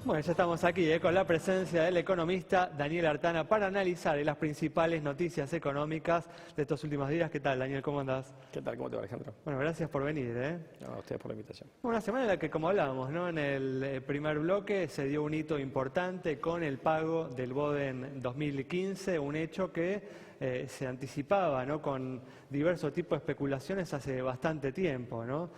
Bueno, ya estamos aquí con la presencia del economista Daniel Artana para analizar las principales noticias económicas de estos últimos días. ¿Qué tal, Daniel? ¿Cómo andás? ¿Qué tal? ¿Cómo te va, Alejandro? Bueno, gracias por venir. No, a ustedes por la invitación. Una semana en la que, como hablábamos, ¿no? En el primer bloque se dio un hito importante con el pago del BODEN 2015, un hecho que se anticipaba, ¿no? Con diversos tipos de especulaciones hace bastante tiempo, ¿no?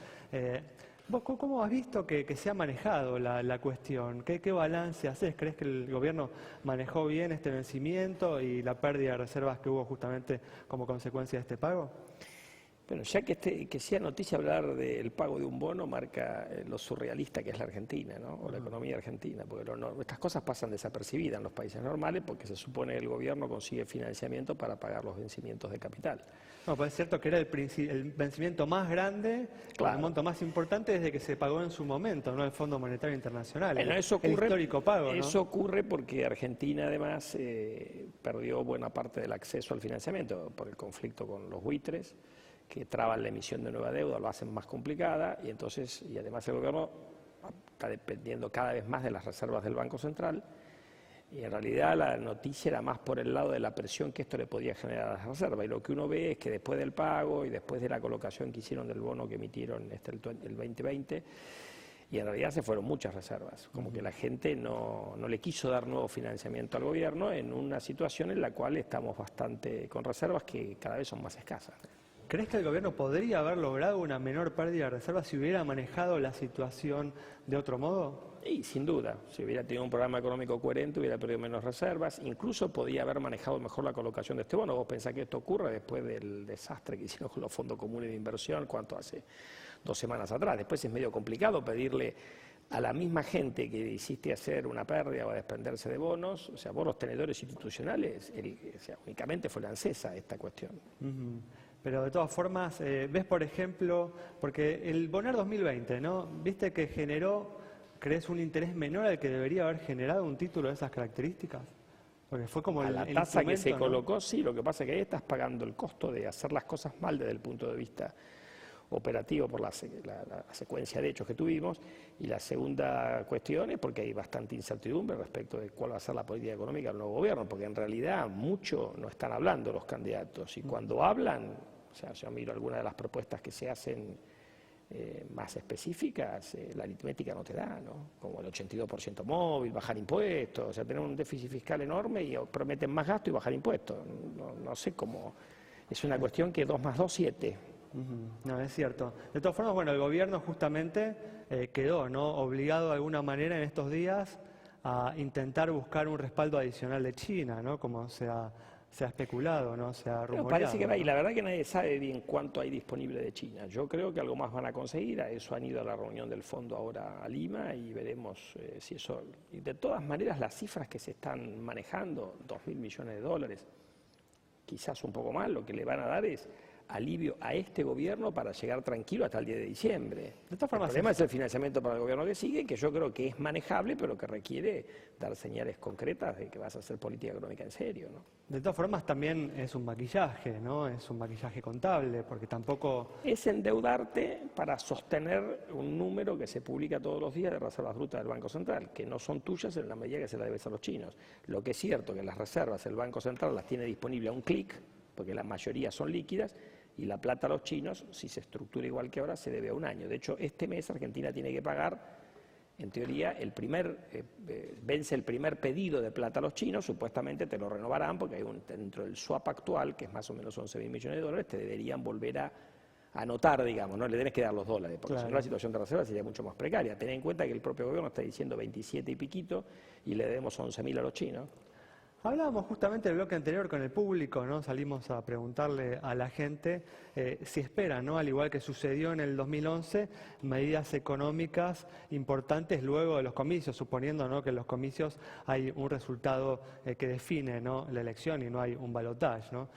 ¿Vos cómo has visto que se ha manejado la cuestión? ¿Qué balance haces? ¿Crees que el gobierno manejó bien este vencimiento y la pérdida de reservas que hubo justamente como consecuencia de este pago? Bueno, ya que sea noticia hablar del pago de un bono, marca lo surrealista que es la Argentina, ¿no? O la economía argentina, porque estas cosas pasan desapercibidas en los países normales porque se supone que el gobierno consigue financiamiento para pagar los vencimientos de capital. No, pues es cierto que era el vencimiento más grande, Claro. el monto más importante desde que se pagó en su momento, ¿no? El Fondo Monetario Internacional, Bueno, eso el ocurre, histórico pago, ¿no? Eso ocurre porque Argentina además perdió buena parte del acceso al financiamiento por el conflicto con los buitres, que traban la emisión de nueva deuda, lo hacen más complicada y además el gobierno está dependiendo cada vez más de las reservas del Banco Central y en realidad la noticia era más por el lado de la presión que esto le podía generar a las reservas y lo que uno ve es que después del pago y después de la colocación que hicieron del bono que emitieron el 2020 y en realidad se fueron muchas reservas, como que la gente no le quiso dar nuevo financiamiento al gobierno en una situación en la cual estamos bastante con reservas que cada vez son más escasas. ¿Crees que el gobierno podría haber logrado una menor pérdida de reservas si hubiera manejado la situación de otro modo? Y sin duda, si hubiera tenido un programa económico coherente, hubiera perdido menos reservas, incluso podía haber manejado mejor la colocación de este bono. Vos pensás que esto ocurre después del desastre que hicieron con los fondos comunes de inversión, ¿cuánto hace? 2 semanas atrás. Después es medio complicado pedirle a la misma gente que hiciste hacer una pérdida o a desprenderse de bonos, o sea, vos los tenedores institucionales, únicamente fue la ANSESA esta cuestión. Pero de todas formas, ves por ejemplo, porque el Bonar 2020, ¿no? ¿Viste que generó, crees, un interés menor al que debería haber generado un título de esas características? Porque fue como a el la tasa que se ¿no? colocó, sí, lo que pasa es que ahí estás pagando el costo de hacer las cosas mal desde el punto de vista operativo por la secuencia de hechos que tuvimos, y la segunda cuestión es porque hay bastante incertidumbre respecto de cuál va a ser la política económica del nuevo gobierno, porque en realidad mucho no están hablando los candidatos, y cuando hablan, o sea, yo miro algunas de las propuestas que se hacen más específicas, la aritmética no te da, ¿no? Como el 82% móvil, bajar impuestos, o sea, tener un déficit fiscal enorme y prometen más gasto y bajar impuestos. No sé cómo, es una cuestión que 2 más 2, 7. No, es cierto. De todas formas, bueno, el gobierno justamente quedó, ¿no? Obligado de alguna manera en estos días a intentar buscar un respaldo adicional de China, ¿no? Como se ha especulado, ¿no? Se ha rumoreado. Parece que ¿no? y la verdad que nadie sabe bien cuánto hay disponible de China. Yo creo que algo más van a conseguir, a eso han ido a la reunión del fondo ahora a Lima y veremos si eso... Y de todas maneras las cifras que se están manejando, 2.000 millones de dólares, quizás un poco más, lo que le van a dar es alivio a este gobierno para llegar tranquilo hasta el 10 de diciembre. De todas formas, el problema es el financiamiento para el gobierno que sigue, que yo creo que es manejable, pero que requiere dar señales concretas de que vas a hacer política económica en serio, ¿no? De todas formas, también es un maquillaje, ¿no? Es un maquillaje contable, porque tampoco... Es endeudarte para sostener un número que se publica todos los días de reservas brutas del Banco Central, que no son tuyas en la medida que se las debes a los chinos. Lo que es cierto que las reservas el Banco Central las tiene disponible a un clic, porque la mayoría son líquidas, y la plata a los chinos, si se estructura igual que ahora, se debe a un año. De hecho, este mes Argentina tiene que pagar, en teoría, vence el primer pedido de plata a los chinos, supuestamente te lo renovarán, porque hay dentro del swap actual, que es más o menos 11.000 millones de dólares, te deberían volver a anotar, digamos, no le tenés que dar los dólares, porque Claro. si no la situación de reserva sería mucho más precaria. Ten en cuenta que el propio gobierno está diciendo 27 y piquito, y le debemos 11.000 a los chinos. Hablábamos justamente del bloque anterior con el público, ¿no? Salimos a preguntarle a la gente si espera, ¿no? Al igual que sucedió en el 2011, medidas económicas importantes luego de los comicios, suponiendo, ¿no? Que en los comicios hay un resultado que define, ¿no? La elección y no hay un balotaje, ¿no?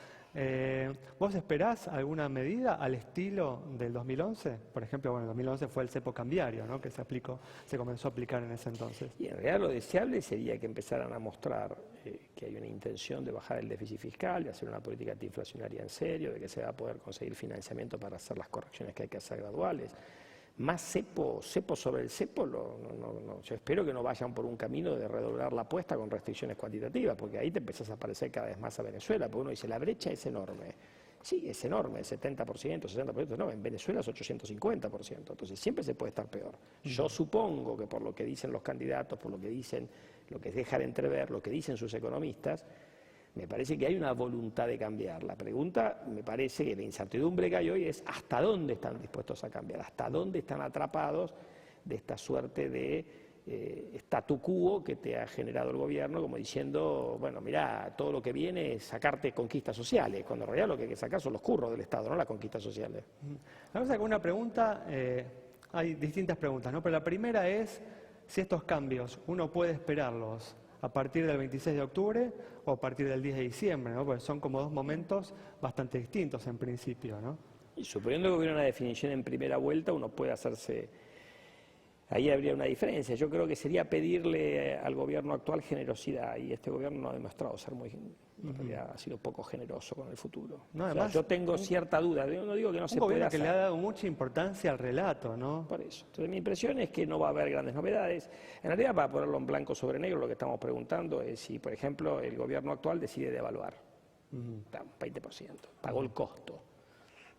¿Vos esperás alguna medida al estilo del 2011? Por ejemplo, bueno, el 2011 fue el cepo cambiario, ¿no? Que se comenzó a aplicar en ese entonces. Y en realidad lo deseable sería que empezaran a mostrar que hay una intención de bajar el déficit fiscal, de hacer una política antiinflacionaria en serio, de que se va a poder conseguir financiamiento para hacer las correcciones que hay que hacer graduales, más cepo sobre el cepo, yo espero que no vayan por un camino de redoblar la apuesta con restricciones cuantitativas, porque ahí te empezás a parecer cada vez más a Venezuela, porque uno dice, la brecha es enorme. Sí, es enorme, 70%, 60%, no, en Venezuela es 850%, entonces siempre se puede estar peor. Yo supongo que por lo que dicen los candidatos, por lo que dicen, lo que dejan entrever, lo que dicen sus economistas, me parece que hay una voluntad de cambiar. La pregunta, me parece que la incertidumbre que hay hoy es hasta dónde están dispuestos a cambiar, hasta dónde están atrapados de esta suerte de statu quo que te ha generado el gobierno, como diciendo, bueno, mirá, todo lo que viene es sacarte conquistas sociales, cuando en realidad lo que hay que sacar son los curros del Estado, no las conquistas sociales. Vamos a hacer una pregunta, hay distintas preguntas, ¿no? Pero la primera es si estos cambios uno puede esperarlos a partir del 26 de octubre o a partir del 10 de diciembre, ¿no? Porque son como dos momentos bastante distintos en principio, ¿no? Y suponiendo que hubiera una definición en primera vuelta, uno puede hacerse... Ahí habría una diferencia. Yo creo que sería pedirle al gobierno actual generosidad, y este gobierno no ha demostrado ser muy... ha sido poco generoso con el futuro. No, además, yo tengo cierta duda, yo no digo que no se pueda hacer. Un gobierno que le ha dado mucha importancia al relato, ¿no? Por eso. Entonces mi impresión es que no va a haber grandes novedades. En realidad, para ponerlo en blanco sobre negro, lo que estamos preguntando es si, por ejemplo, el gobierno actual decide devaluar. Un 20%, pagó el costo.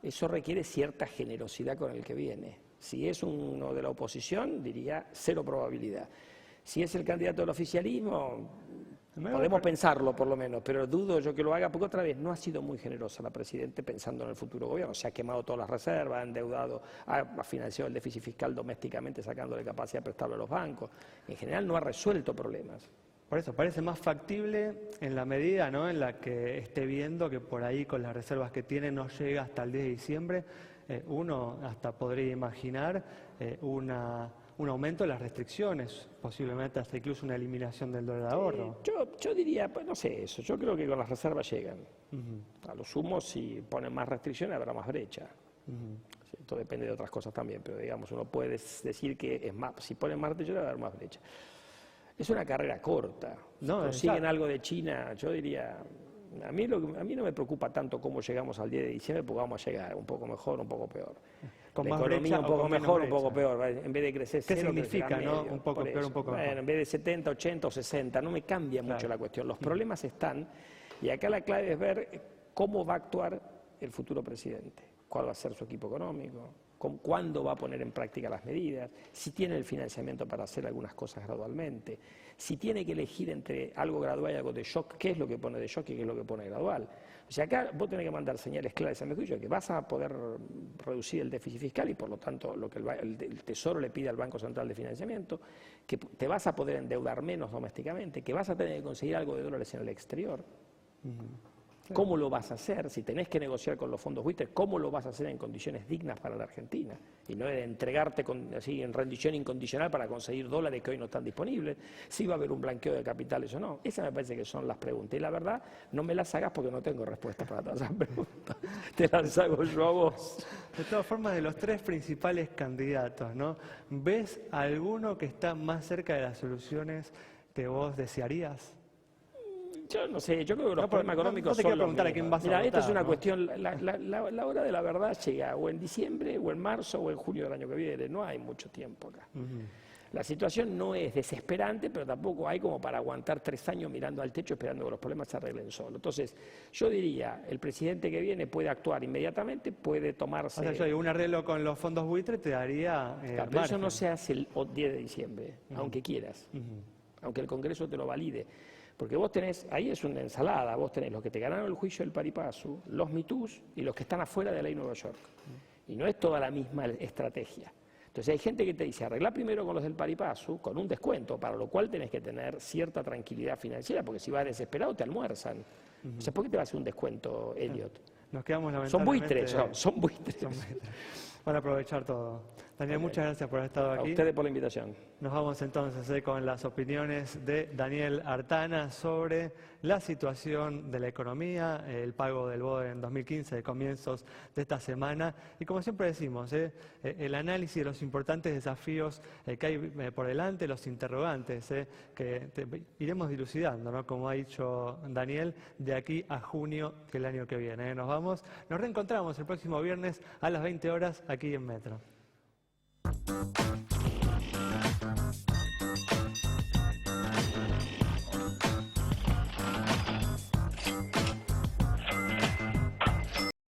Eso requiere cierta generosidad con el que viene. Si es uno de la oposición, diría cero probabilidad. Si es el candidato del oficialismo, podemos pensarlo por lo menos, pero dudo yo que lo haga, porque otra vez no ha sido muy generosa la Presidenta pensando en el futuro gobierno. Se ha quemado todas las reservas, ha endeudado, ha financiado el déficit fiscal domésticamente sacándole capacidad de prestarlo a los bancos. En general no ha resuelto problemas. Por eso parece más factible en la medida, ¿no?, en la que esté viendo que por ahí con las reservas que tiene no llega hasta el 10 de diciembre. Uno hasta podría imaginar un aumento de las restricciones, posiblemente hasta incluso una eliminación del dólar de ahorro. Yo diría, pues no sé eso, yo creo que con las reservas llegan. A lo sumo, si ponen más restricciones habrá más brecha. Esto depende de otras cosas también, pero digamos, uno puede decir que es más, si ponen más restricciones habrá más brecha. Es una carrera corta. Si consiguen algo de China, yo diría... A mí no me preocupa tanto cómo llegamos al 10 de diciembre, porque vamos a llegar un poco mejor, un poco peor. Con la más economía brecha, un poco mejor, un poco brecha. peor. En vez de crecer ¿Qué cero, significa, no? Un poco peor, un poco mejor. En vez de 70, 80 o 60, no me cambia mucho la cuestión. Los problemas están, y acá la clave es ver cómo va a actuar el futuro presidente, cuál va a ser su equipo económico, cuándo va a poner en práctica las medidas, si tiene el financiamiento para hacer algunas cosas gradualmente, si tiene que elegir entre algo gradual y algo de shock, qué es lo que pone de shock y qué es lo que pone gradual. O sea, acá vos tenés que mandar señales claras a mi juicio, que vas a poder reducir el déficit fiscal y por lo tanto lo que el Tesoro le pide al Banco Central de Financiamiento, que te vas a poder endeudar menos domésticamente, que vas a tener que conseguir algo de dólares en el exterior. ¿Cómo lo vas a hacer? Si tenés que negociar con los fondos buitres, ¿cómo lo vas a hacer en condiciones dignas para la Argentina? Y no de entregarte así en rendición incondicional para conseguir dólares que hoy no están disponibles, si va a haber un blanqueo de capitales o no. Esas me parece que son las preguntas. Y la verdad, no me las hagas porque no tengo respuestas para todas esas preguntas. Te las hago yo a vos. De todas formas, de los tres principales candidatos, ¿no?, ¿ves alguno que está más cerca de las soluciones que vos desearías? Yo no sé, yo creo que los problemas económicos te son quiero los preguntar mismos. a quién vas a Mira, votar, esta es una ¿no? cuestión, la hora de la verdad llega o en diciembre, o en marzo, o en junio del año que viene. No hay mucho tiempo acá. La situación no es desesperante, pero tampoco hay como para aguantar 3 años mirando al techo esperando que los problemas se arreglen solos. Entonces, yo diría, el presidente que viene puede actuar inmediatamente, puede tomarse... O sea, un arreglo con los fondos buitres te daría Claro, pero eso no se hace el 10 de diciembre, aunque quieras, aunque el Congreso te lo valide. Porque vos tenés, ahí es una ensalada, vos tenés los que te ganaron el juicio del Paripasu, los MeToos y los que están afuera de la ley Nueva York. Y no es toda la misma estrategia. Entonces hay gente que te dice, arregla primero con los del Paripasu, con un descuento, para lo cual tenés que tener cierta tranquilidad financiera, porque si vas desesperado te almuerzan. O sea, ¿por qué te va a hacer un descuento, Elliot? Nos quedamos Son lamentablemente... buitres, son buitres. Van a aprovechar todo. Daniel, muchas gracias por haber estado aquí. A ustedes por la invitación. Nos vamos entonces con las opiniones de Daniel Artana sobre la situación de la economía, el pago del BOE en 2015, de comienzos de esta semana. Y como siempre decimos, el análisis de los importantes desafíos que hay por delante, los interrogantes que iremos dilucidando, ¿no?, como ha dicho Daniel, de aquí a junio del año que viene. Nos reencontramos el próximo viernes a las 20 horas aquí en Metro.